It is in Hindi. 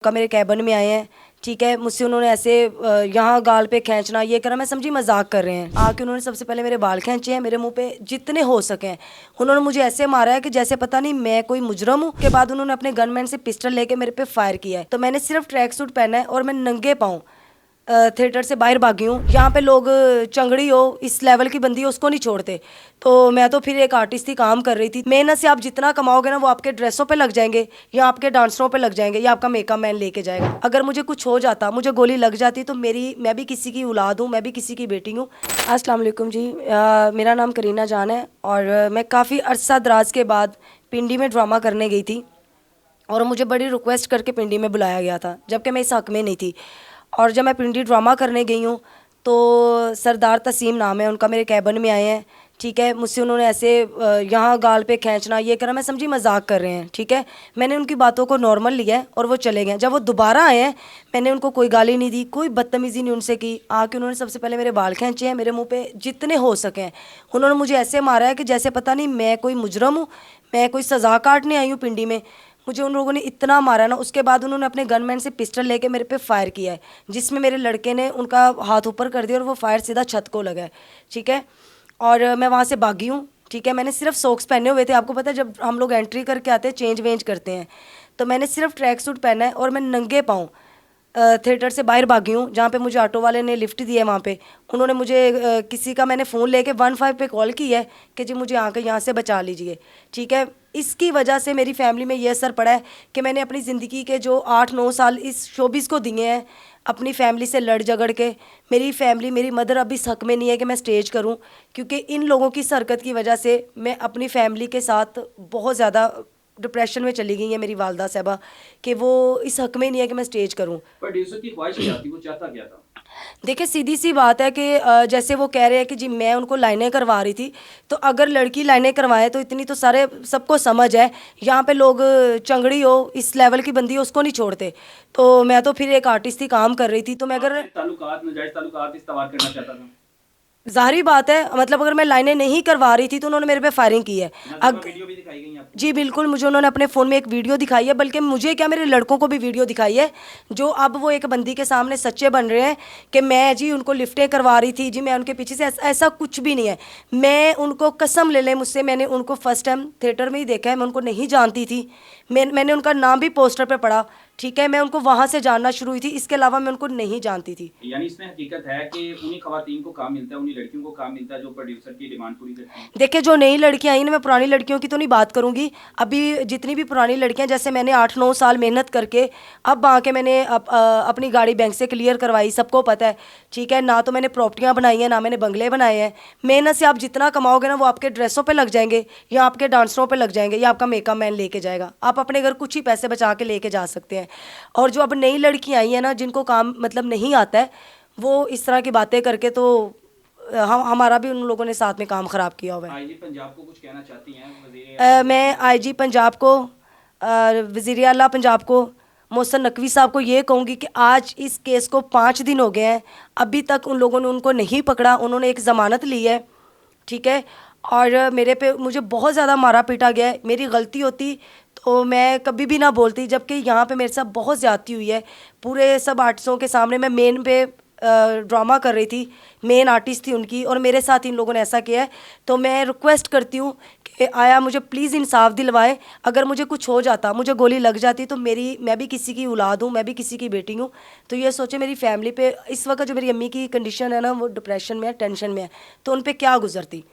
का मेरे कैबिन में आए हैं। ठीक है, मुझसे उन्होंने ऐसे यहाँ गाल पे खींचना ये करा, मैं समझी मजाक कर रहे हैं। आके उन्होंने सबसे पहले मेरे बाल खींचे हैं, मेरे मुंह पे जितने हो सके हैं उन्होंने मुझे ऐसे मारा है कि जैसे पता नहीं मैं कोई मुजरम हूँ। के बाद उन्होंने अपने गनमैन से पिस्टल लेके मेरे पे फायर किया है। तो मैंने सिर्फ ट्रैक सूट पहना है और मैं नंगे पाँव थिएटर से बाहर भागी हूँ। यहाँ पे लोग चंगड़ी हो, इस लेवल की बंदी हो, उसको नहीं छोड़ते। तो मैं तो फिर एक आर्टिस्ट थी, काम कर रही थी। मेहनत से आप जितना कमाओगे ना वो आपके ड्रेसों पे लग जाएंगे या आपके डांसरों पे लग जाएंगे या आपका मेकअप मैन लेके जाएगा। अगर मुझे कुछ हो जाता, मुझे गोली लग जाती, तो मैं भी किसी की औलाद हूँ, मैं भी किसी की बेटी हूँ। अस्सलाम वालेकुम जी, मेरा नाम करीना जान है और मैं काफ़ी अरसा दराज के बाद पिंडी में ड्रामा करने गई थी और मुझे बड़ी रिक्वेस्ट करके पिंडी में बुलाया गया था, जबकि मैं इस हक में नहीं थी। और जब मैं पिंडी ड्रामा करने गई हूँ तो सरदार तसीम नाम है उनका, मेरे कैबिन में आए हैं। ठीक है, मुझसे उन्होंने ऐसे यहाँ गाल पे खींचना ये करा, मैं समझी मजाक कर रहे हैं। ठीक है, मैंने उनकी बातों को नॉर्मल लिया है और वो चले गए। जब वो दोबारा आए हैं मैंने उनको कोई गाली नहीं दी, कोई बदतमीज़ी नहीं उनसे की। आके उन्होंने सबसे पहले मेरे बाल खींचे हैं, मेरे मुँह पे जितने हो सके हैं उन्होंने मुझे ऐसे मारा है कि जैसे पता नहीं मैं कोई मुजरम हूँ, मैं कोई सज़ा काटने आई हूँ पिंडी में। मुझे उन लोगों ने इतना मारा ना, उसके बाद उन्होंने अपने गनमैन से पिस्टल लेके मेरे पे फायर किया है, जिसमें मेरे लड़के ने उनका हाथ ऊपर कर दिया और वो फायर सीधा छत को लगा है। ठीक है, और मैं वहाँ से भागी हूँ। ठीक है, मैंने सिर्फ सॉक्स पहने हुए थे। आपको पता है जब हम लोग एंट्री करके आते हैं चेंज वेंज करते हैं, तो मैंने सिर्फ ट्रैक सूट पहना है और मैं नंगे पाँव थिएटर से बाहर भागी हूँ। जहाँ पे मुझे ऑटो वाले ने लिफ्ट दी है, वहाँ पे उन्होंने मुझे किसी का मैंने फ़ोन लेके 15 पे कॉल की है कि जी मुझे यहाँ से बचा लीजिए। ठीक है, इसकी वजह से मेरी फैमिली में ये असर पड़ा है कि मैंने अपनी ज़िंदगी के जो 8-9 साल इस शोबिस को दिए हैं अपनी फैमिली से लड़ झगड़ के। मेरी फैमिली, मेरी मदर अब इस हक में नहीं है कि मैं स्टेज करूं, क्योंकि इन लोगों की हरकत की वजह से मैं अपनी फैमिली के साथ बहुत ज़्यादा डिप्रेशन में चली गई है मेरी वालदा साहबा, कि वो इस हक में नहीं है कि मैं स्टेज करूं। प्रोड्यूसर की ख्वाहिश क्या थी, वो चाहता क्या था? देखिए सीधी सी बात है कि जैसे वो कह रहे हैं कि जी मैं उनको लाइनें करवा रही थी, तो अगर लड़की लाइनें करवाए तो इतनी तो सारे सबको समझ है। यहाँ पे लोग चंगड़ी हो, इस लेवल की बंदी हो, उसको नहीं छोड़ते। तो मैं तो फिर एक आर्टिस्ट थी, काम कर रही थी। तो मैं अगर ताल्लुकात, नाजायज ताल्लुकात इस्तेमाल करना चाहता था। ज़ाहिर बात है, मतलब अगर मैं लाइनें नहीं करवा रही थी तो उन्होंने मेरे पे फायरिंग की है। वीडियो भी दिखाई गई आपको? जी बिल्कुल, मुझे उन्होंने अपने फ़ोन में एक वीडियो दिखाई है, बल्कि मुझे क्या मेरे लड़कों को भी वीडियो दिखाई है, जो अब वो एक बंदी के सामने सच्चे बन रहे हैं कि मैं जी उनको लिफ्टें करवा रही थी, जी मैं उनके पीछे से। ऐसा कुछ भी नहीं है। मैं उनको कसम ले लें मुझसे, मैंने उनको फर्स्ट टाइम थिएटर में ही देखा है, मैं उनको नहीं जानती थी। मैंने उनका नाम भी पोस्टर पर पढ़ा। ठीक है, मैं उनको वहाँ से जानना शुरू हुई थी, इसके अलावा मैं उनको नहीं जानती थी। यानी इसमें हकीकत है कि उन्हीं खवातीन को काम मिलता है, उन्हीं लड़कियों को काम मिलता है जो प्रोड्यूसर की डिमांड पूरी करती हैं। देखिए जो नई लड़कियां आई ना, मैं पुरानी लड़कियों की तो नहीं बात करूंगी। अभी जितनी भी पुरानी लड़कियां, जैसे मैंने 8-9 साल मेहनत करके अब आके मैंने अपनी गाड़ी बैंक से क्लियर करवाई, सबको पता है। ठीक है, ना तो मैंने प्रॉपर्टियां बनाई हैं, ना मैंने बंगले बनाए हैं। मेहनत से आप जितना कमाओगे ना वो आपके ड्रेसों पर लग जाएंगे या आपके डांसरों पर लग जाएंगे या आपका मेकअप मैन लेके जाएगा। आप अपने घर कुछ ही पैसे बचा के लेके जा सकते हैं। और जो अब नई लड़कियां आई हैं ना, जिनको काम मतलब नहीं आता है, वो इस तरह की बातें करके तो हम हमारा भी उन लोगों ने साथ में काम ख़राब किया हुआ है। आईजी पंजाब को कुछ कहना चाहती हैं? मैं आईजी पंजाब को, वज़ीर आला पंजाब को, मोहसिन नकवी साहब को ये कहूँगी कि आज इस केस को 5 दिन हो गए हैं, अभी तक उन लोगों ने उनको नहीं पकड़ा। उन्होंने एक ज़मानत ली है। ठीक है, और मेरे पे मुझे बहुत ज़्यादा मारा पीटा गया है। मेरी गलती होती तो मैं कभी भी ना बोलती, जबकि यहाँ पे मेरे साथ बहुत ज़्यादती हुई है। पूरे सब आर्टिस्टों के सामने मैं मेन पे ड्रामा कर रही थी, मेन आर्टिस्ट थी उनकी, और मेरे साथ इन लोगों ने ऐसा किया है। तो मैं रिक्वेस्ट करती हूँ कि आया मुझे प्लीज़ इंसाफ दिलवाए। अगर मुझे कुछ हो जाता, मुझे गोली लग जाती, तो मैं भी किसी की औलाद हूँ, मैं भी किसी की बेटी हूँ। तो ये सोचे मेरी फैमिली पे इस वक्त जो मेरी अम्मी की कंडीशन है ना, वो डिप्रेशन में है, टेंशन में है, तो उन पर क्या गुजरती।